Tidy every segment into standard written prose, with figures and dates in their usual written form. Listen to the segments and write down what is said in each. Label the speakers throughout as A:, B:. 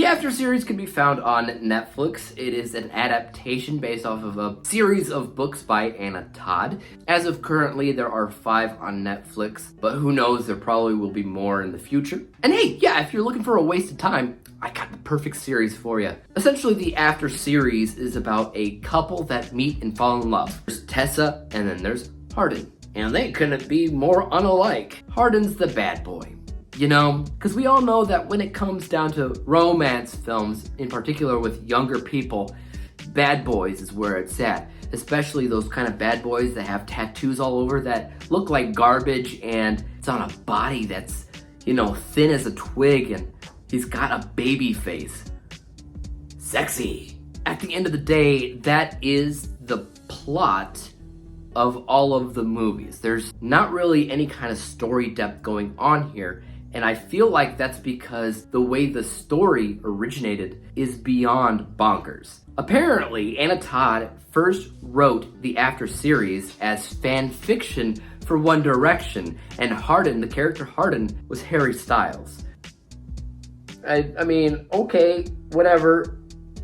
A: The After series can be found on Netflix. It is an adaptation based off of a series of books by Anna Todd. As of currently, there are 5 on Netflix, but who knows, there probably will be more in the future. And hey, yeah, if you're looking for a wasted time, I got the perfect series for you. Essentially, the After series is about a couple that meet and fall in love. There's Tessa, and then there's Hardin. And they couldn't be more unalike. Hardin's the bad boy. You know, because we all know that when it comes down to romance films, in particular with younger people, bad boys is where it's at. Especially those kind of bad boys that have tattoos all over that look like garbage, and it's on a body that's, you know, thin as a twig, and he's got a baby face. Sexy. At the end of the day, that is the plot of all of the movies. There's not really any kind of story depth going on here. And I feel like that's because the way the story originated is beyond bonkers. Apparently, Anna Todd first wrote the After series as fan fiction for One Direction, and Hardin, the character Hardin, was Harry Styles. I mean, okay, whatever,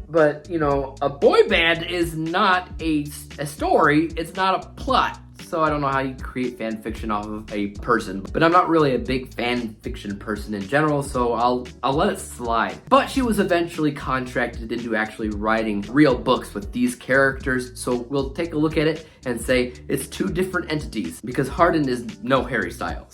A: but, you know, a boy band is not a story, it's not a plot. So I don't know how you create fan fiction off of a person, but I'm not really a big fan fiction person in general, so I'll let it slide. But she was eventually contracted into actually writing real books with these characters, so we'll take a look at it and say it's 2 different entities, because Hardin is no Harry Styles.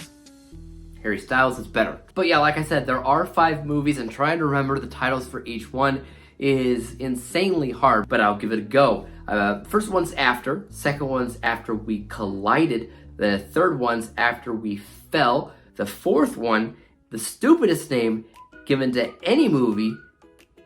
A: Harry Styles is better. But yeah, like I said, there are 5 movies, and trying to remember the titles for each one is insanely hard, but I'll give it a go. First one's After, second one's After We Collided, the third one's After We Fell, the fourth one, the stupidest name given to any movie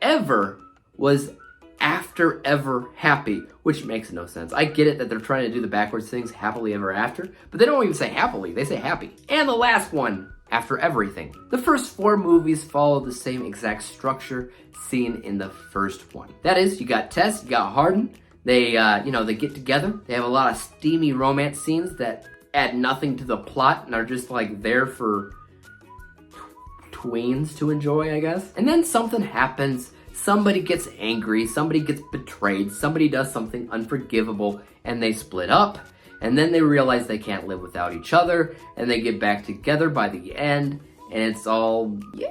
A: ever, was After Ever Happy, which makes no sense. I get it that they're trying to do the backwards things, happily ever after, but they don't even say happily, they say happy. And the last one, After Everything. The first 4 movies follow the same exact structure seen in the first one. That is, you got Tess, you got Hardin. They, they get together. They have a lot of steamy romance scenes that add nothing to the plot and are just like there for tweens to enjoy, I guess. And then something happens. Somebody gets angry. Somebody gets betrayed. Somebody does something unforgivable, and they split up. And then they realize they can't live without each other, and they get back together by the end, and it's all yay!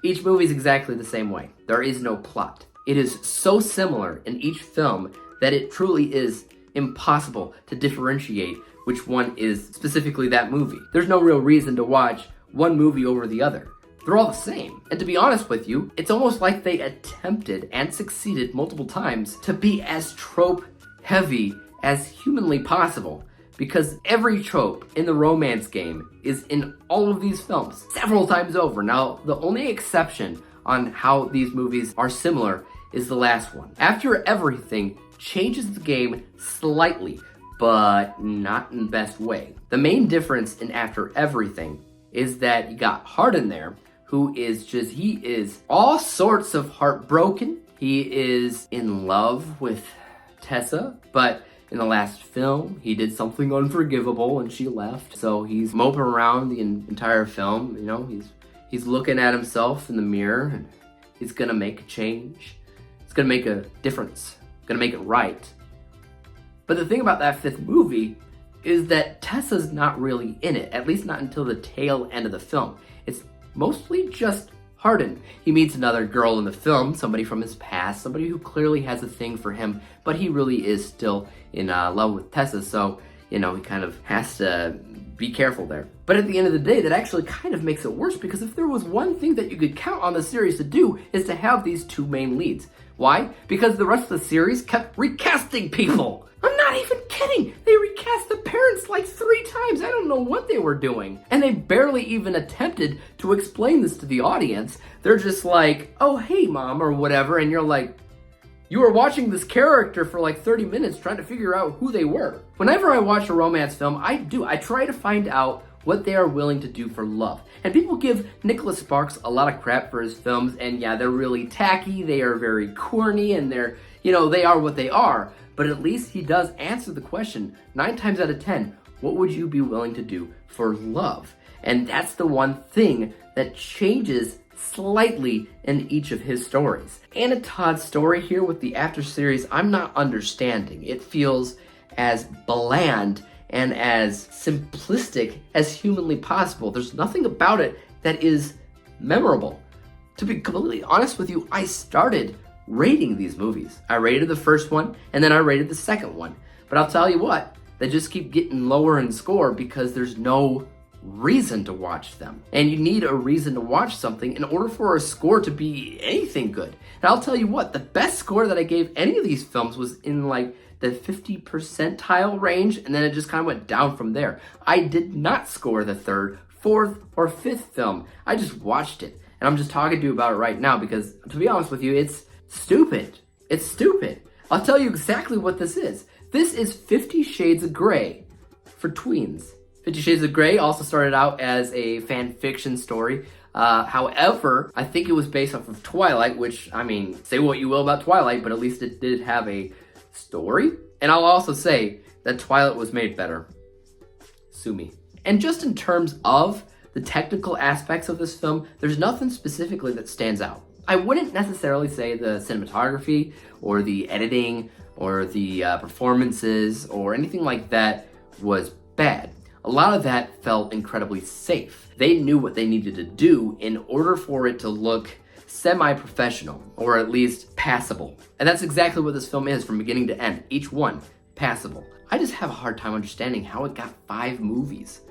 A: Each movie is exactly the same way. There is no plot. It is so similar in each film that it truly is impossible to differentiate which one is specifically that movie. There's no real reason to watch one movie over the other. They're all the same. And to be honest with you, it's almost like they attempted and succeeded multiple times to be as trope heavy as humanly possible, because every trope in the romance game is in all of these films several times over. Now, the only exception on how these movies are similar is the last one. After Everything changes the game slightly, but not in the best way. The main difference in After Everything is that you got Hardin there, who is he is all sorts of heartbroken. He is in love with Tessa, but in the last film, he did something unforgivable and she left. So he's moping around the entire film. You know, he's looking at himself in the mirror, and he's gonna make a change. He's gonna make a difference. Gonna make it right. But the thing about that 5th movie is that Tessa's not really in it, at least not until the tail end of the film. It's mostly just Hardin. He meets another girl in the film, somebody from his past, somebody who clearly has a thing for him, but he really is still in love with Tessa, so, you know, he kind of has to be careful there. But at the end of the day, that actually kind of makes it worse, because if there was one thing that you could count on the series to do, is to have these 2 main leads. Why? Because the rest of the series kept recasting people. I'm not even kidding. They recast the parents like 3 times. I don't know what they were doing. And they barely even attempted to explain this to the audience. They're just like, oh, hey, mom, or whatever. And you're like, you were watching this character for like 30 minutes trying to figure out who they were. Whenever I watch a romance film, I try to find out what they are willing to do for love. And people give Nicholas Sparks a lot of crap for his films, and yeah, they're really tacky, they are very corny, and they are what they are. But at least he does answer the question 9 times out of 10, what would you be willing to do for love? And that's the one thing that changes slightly in each of his stories. Anna Todd's story here with the After series, I'm not understanding. It feels as bland and as simplistic as humanly possible. There's nothing about it that is memorable. To be completely honest with you, I started rating these movies. I rated the first one, and then I rated the second one. But I'll tell you what, they just keep getting lower in score because there's no reason to watch them. And you need a reason to watch something in order for a score to be anything good. And I'll tell you what, the best score that I gave any of these films was in like the 50 percentile range, and then it just kind of went down from there. I did not score the third, fourth, or fifth film. I just watched it. And I'm just talking to you about it right now because, to be honest with you, it's stupid. It's stupid. I'll tell you exactly what this is. This is 50 Shades of Grey for tweens. 50 Shades of Grey also started out as a fan fiction story. However, I think it was based off of Twilight, which, I mean, say what you will about Twilight, but at least it did have a story. And I'll also say that Twilight was made better. Sue me. And just in terms of the technical aspects of this film, there's nothing specifically that stands out. I wouldn't necessarily say the cinematography or the editing or the performances or anything like that was bad. A lot of that felt incredibly safe. They knew what they needed to do in order for it to look semi-professional, or at least passable. And that's exactly what this film is from beginning to end. Each one, passable. I just have a hard time understanding how it got 5 movies.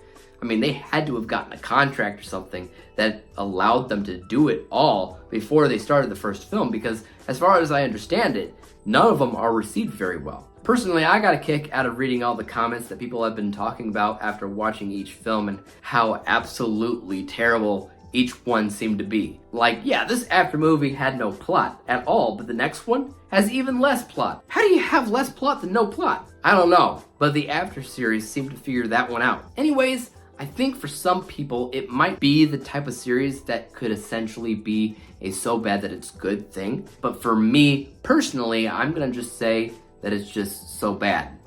A: I mean, they had to have gotten a contract or something that allowed them to do it all before they started the first film, because as far as I understand it, none of them are received very well. Personally, I got a kick out of reading all the comments that people have been talking about after watching each film and how absolutely terrible each one seemed to be. Like, yeah, this After movie had no plot at all, but the next one has even less plot. How do you have less plot than no plot? I don't know, but the After series seemed to figure that one out. Anyways, I think for some people, it might be the type of series that could essentially be a so bad that it's good thing. But for me, personally, I'm gonna just say that it's just so bad.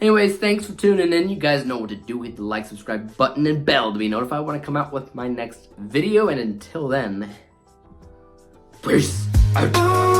A: Anyways, thanks for tuning in. You guys know what to do. Hit the like, subscribe button, and bell to be notified when I come out with my next video. And until then, peace out.